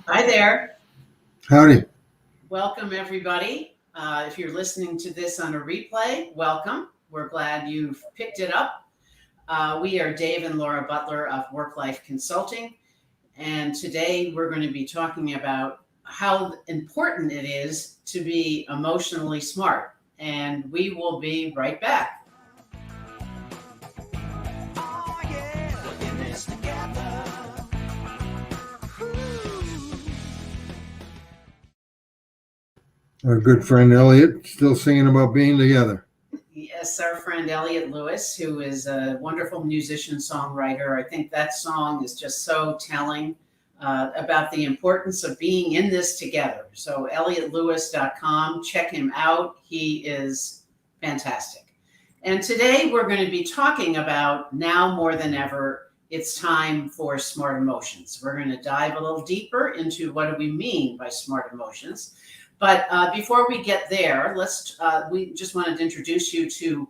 Hi there. Howdy. Welcome, everybody. If you're listening to this on a replay, welcome. We're glad you've picked it up. We are Dave and Laura Butler of Work Life Consulting, and today we're going to be talking about how important it is to be emotionally smart. And we will be right back. Our good friend Elliot still singing about being together. Yes, our friend Elliot Lewis, who is a wonderful musician songwriter. I think that song is just so telling about the importance of being in this together. So, ElliotLewis.com, check him out. He is fantastic. And today we're going to be talking about now more than ever, it's time for smart emotions. We're going to dive a little deeper into what do we mean by smart emotions. But before we get there, we just wanted to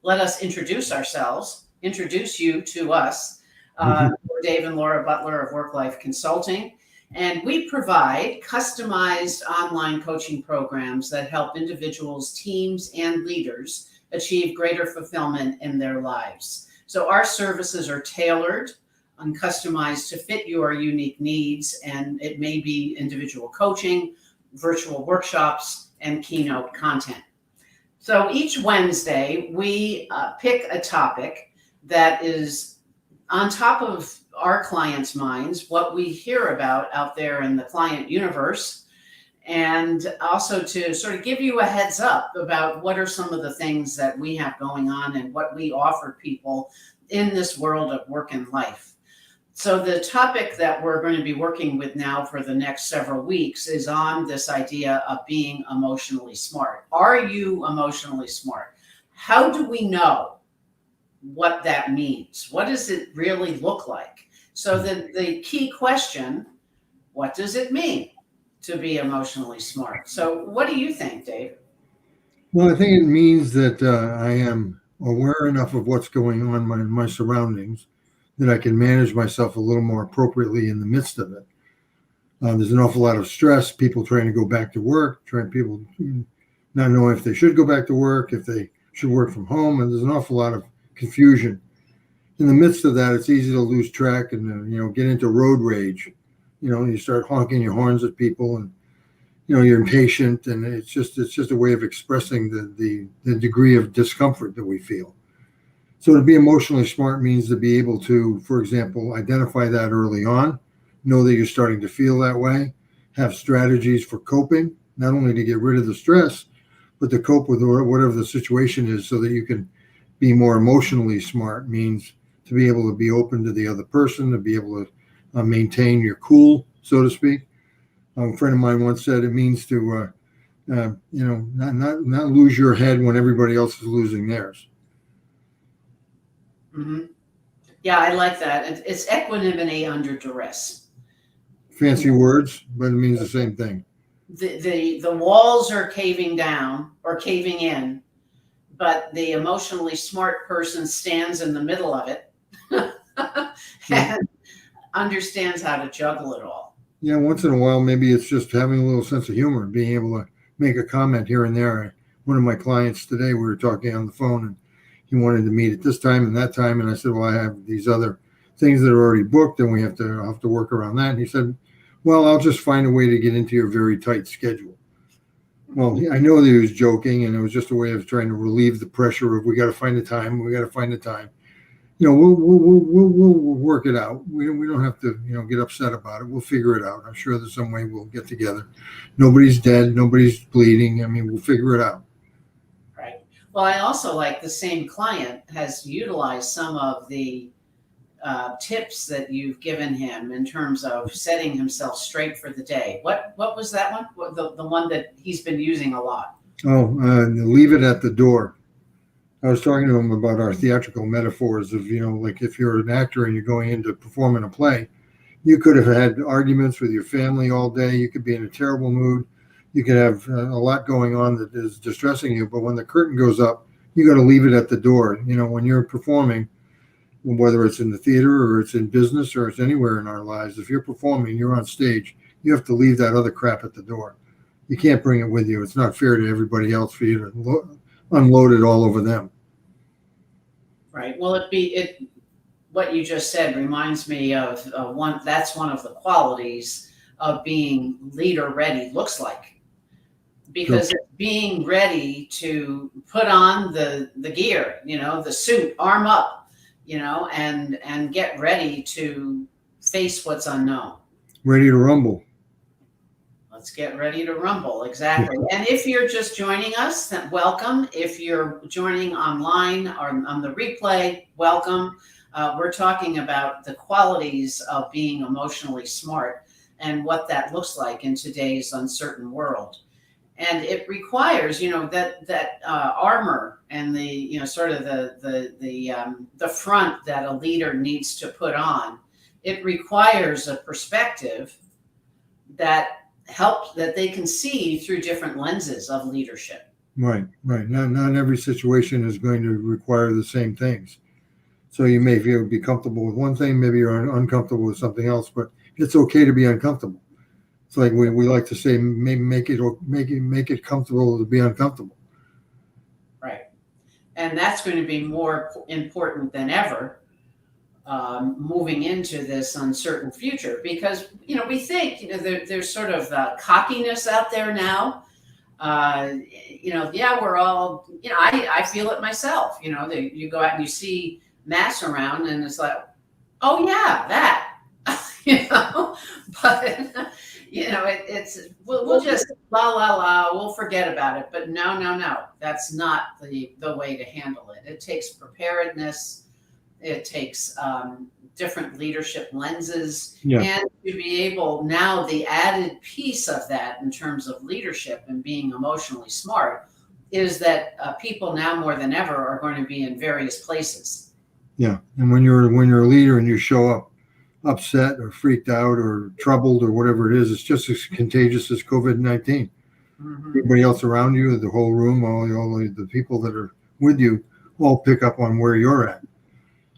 let us introduce ourselves, introduce you to us. We're Dave and Laura Butler of Work Life Consulting, and we provide customized online coaching programs that help individuals, teams, and leaders achieve greater fulfillment in their lives. So our services are tailored and customized to fit your unique needs, and it may be individual coaching, virtual workshops, and keynote content. So each Wednesday, we pick a topic that is on top of our clients' minds, what we hear about out there in the client universe, and also to sort of give you a heads up about what are some of the things that we have going on and what we offer people in this world of work and life. So the topic that we're going to be working with now for the next several weeks is on this idea of being emotionally smart. Are you emotionally smart? How do we know what that means? What does it really look like? So the key question, what does it mean to be emotionally smart? So what do you think, Dave? Well, I think it means that I am aware enough of what's going on in my surroundings that I can manage myself a little more appropriately in the midst of it. There's an awful lot of stress, people trying to go back to work, people not knowing if they should go back to work, if they should work from home, and there's an awful lot of confusion. In the midst of that, it's easy to lose track and get into road rage. You start honking your horns at people, and you're impatient, and it's just a way of expressing the degree of discomfort that we feel. So to be emotionally smart means to be able to, for example, identify that early on, know that you're starting to feel that way, have strategies for coping, not only to get rid of the stress, but to cope with whatever the situation is so that you can be more emotionally smart. Means to be able to be open to the other person, to be able to maintain your cool, so to speak. A friend of mine once said it means to, not lose your head when everybody else is losing theirs. Mm-hmm. Yeah, I like that. It's equanimity under duress. Fancy words, but it means the same thing. The walls are caving down or caving in, but the emotionally smart person stands in the middle of it and understands how to juggle it all. Yeah, once in a while, maybe it's just having a little sense of humor, being able to make a comment here and there. One of my clients today, we were talking on the phone, and he wanted to meet at this time and that time, and I said, well, I have these other things that are already booked, and I'll have to work around that. And he said, well, I'll just find a way to get into your very tight schedule. Well, I know that he was joking, and it was just a way of trying to relieve the pressure of we got to find the time. We'll work it out. We don't have to get upset about it. We'll figure it out. I'm sure there's some way we'll get together. Nobody's dead. Nobody's bleeding. I mean, we'll figure it out. Right. Well, I also like the same client has utilized some of the tips that you've given him in terms of setting himself straight for the day. What was that one? The one that he's been using a lot. Leave it at the door. I was talking to him about our theatrical metaphors of, like if you're an actor and you're going in to perform in a play, you could have had arguments with your family all day. You could be in a terrible mood. You could have a lot going on that is distressing you. But when the curtain goes up, you got to leave it at the door. When you're performing, whether it's in the theater or it's in business or it's anywhere in our lives, if you're performing, you're on stage, You have to leave that other crap at the door. You can't bring it with you. It's not fair to everybody else for you to unload it all over them. Right. Well, what you just said reminds me of that's one of the qualities of being leader ready looks like, because it's being ready to put on the gear, the suit, arm up, and get ready to face what's unknown. Ready to rumble. Let's get ready to rumble. Exactly. Yeah. And if you're just joining us, then welcome. If you're joining online or on the replay, welcome. We're talking about the qualities of being emotionally smart and what that looks like in today's uncertain world. And it requires, that armor and the, sort of the front that a leader needs to put on. It requires a perspective that they can see through different lenses of leadership. Right. Not every situation is going to require the same things. So you may be comfortable with one thing, maybe you're uncomfortable with something else, but it's okay to be uncomfortable. It's like we like to say, maybe make it comfortable to be uncomfortable. Right. And that's going to be more important than ever moving into this uncertain future, because, we think, there's sort of cockiness out there now. We're all, I feel it myself, you go out and you see mass around and it's like, oh yeah, that, but it's, we'll just we'll forget about it. But no, that's not the way to handle it. It takes preparedness. It takes different leadership lenses, and to be able, now the added piece of that in terms of leadership and being emotionally smart is that people now more than ever are going to be in various places. Yeah, and when you're a leader and you show up upset or freaked out or troubled or whatever it is, it's just as contagious as COVID-19. Mm-hmm. Everybody else around you, the whole room, all the people that are with you, all pick up on where you're at.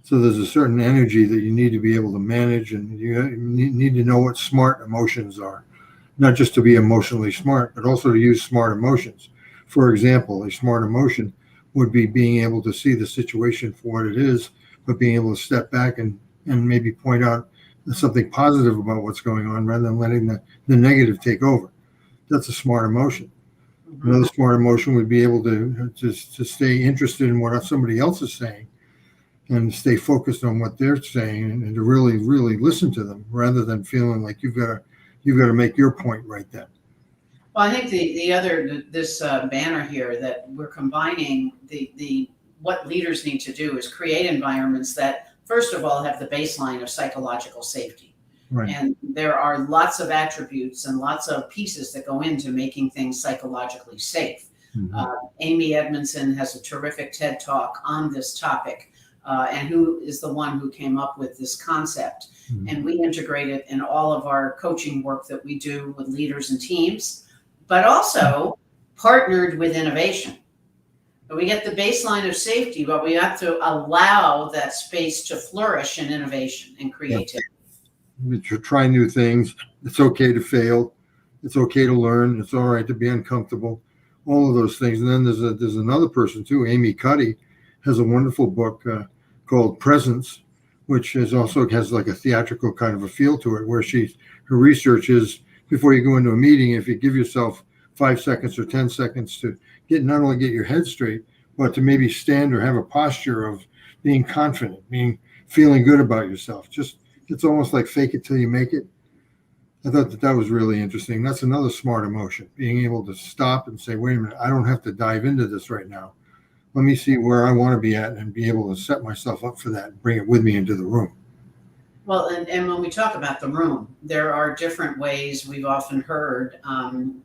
So there's a certain energy that you need to be able to manage, and you need to know what smart emotions are. Not just to be emotionally smart, but also to use smart emotions. For example, a smart emotion would be being able to see the situation for what it is, but being able to step back and maybe point out something positive about what's going on rather than letting the negative take over. That's a smart emotion. Mm-hmm. Another smart emotion would be able to stay interested in what somebody else is saying and stay focused on what they're saying and to really, really listen to them rather than feeling like you've got to make your point right then. Well, I think this banner here that we're combining what leaders need to do is create environments that, first of all, have the baseline of psychological safety. Right. And there are lots of attributes and lots of pieces that go into making things psychologically safe. Mm-hmm. Amy Edmondson has a terrific TED Talk on this topic, and who is the one who came up with this concept. Mm-hmm. And we integrate it in all of our coaching work that we do with leaders and teams, but also partnered with innovation. We get the baseline of safety, but we have to allow that space to flourish in innovation and creativity. Yeah. To try new things. It's okay to fail. It's okay to learn. It's all right to be uncomfortable. All of those things. And then there's another person too, Amy Cuddy, has a wonderful book called Presence, which also has like a theatrical kind of a feel to it, where her research is, before you go into a meeting, if you give yourself 5 seconds or 10 seconds to not only get your head straight, but to maybe stand or have a posture of being confident, feeling good about yourself. It's almost like fake it till you make it. I thought that was really interesting. That's another smart emotion, being able to stop and say, wait a minute, I don't have to dive into this right now. Let me see where I want to be at and be able to set myself up for that and bring it with me into the room. Well, and when we talk about the room, there are different ways. We've often heard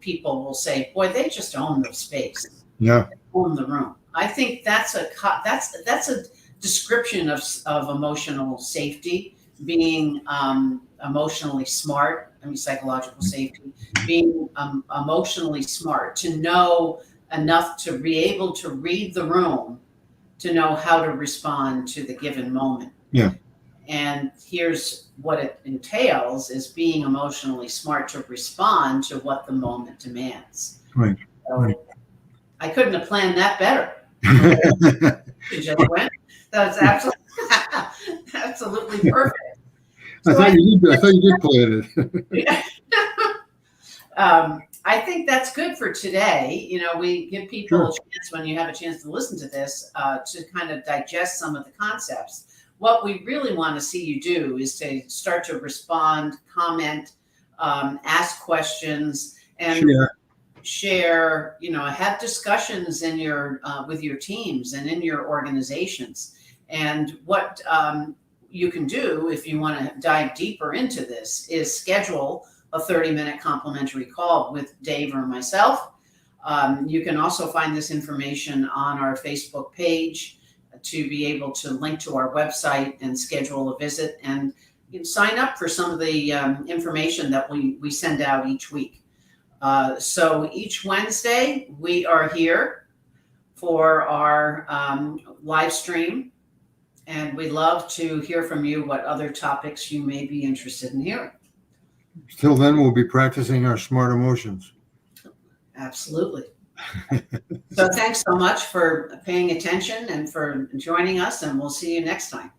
people will say, boy, they just own the space. Yeah. They own the room. I think that's a description of emotional safety, being emotionally smart. Psychological safety, being emotionally smart, to know enough to be able to read the room, to know how to respond to the given moment. Yeah. And here's what it entails is being emotionally smart to respond to what the moment demands. Right. So Right. I couldn't have planned that better. It just went. That was absolutely perfect. I thought you did plan it. I think that's good for today. You know, we give people Sure. a chance when you have a chance to listen to this to kind of digest some of the concepts. What we really want to see you do is to start to respond, comment, ask questions, and share. You know, have discussions in your with your teams and in your organizations. And what you can do if you want to dive deeper into this is schedule a 30-minute complimentary call with Dave or myself. You can also find this information on our Facebook page to be able to link to our website and schedule a visit, and you can sign up for some of the information that we send out each week. So each Wednesday we are here for our live stream, and we love to hear from you what other topics you may be interested in hearing. Till then, we'll be practicing our smart emotions. Absolutely. So thanks so much for paying attention and for joining us, and we'll see you next time.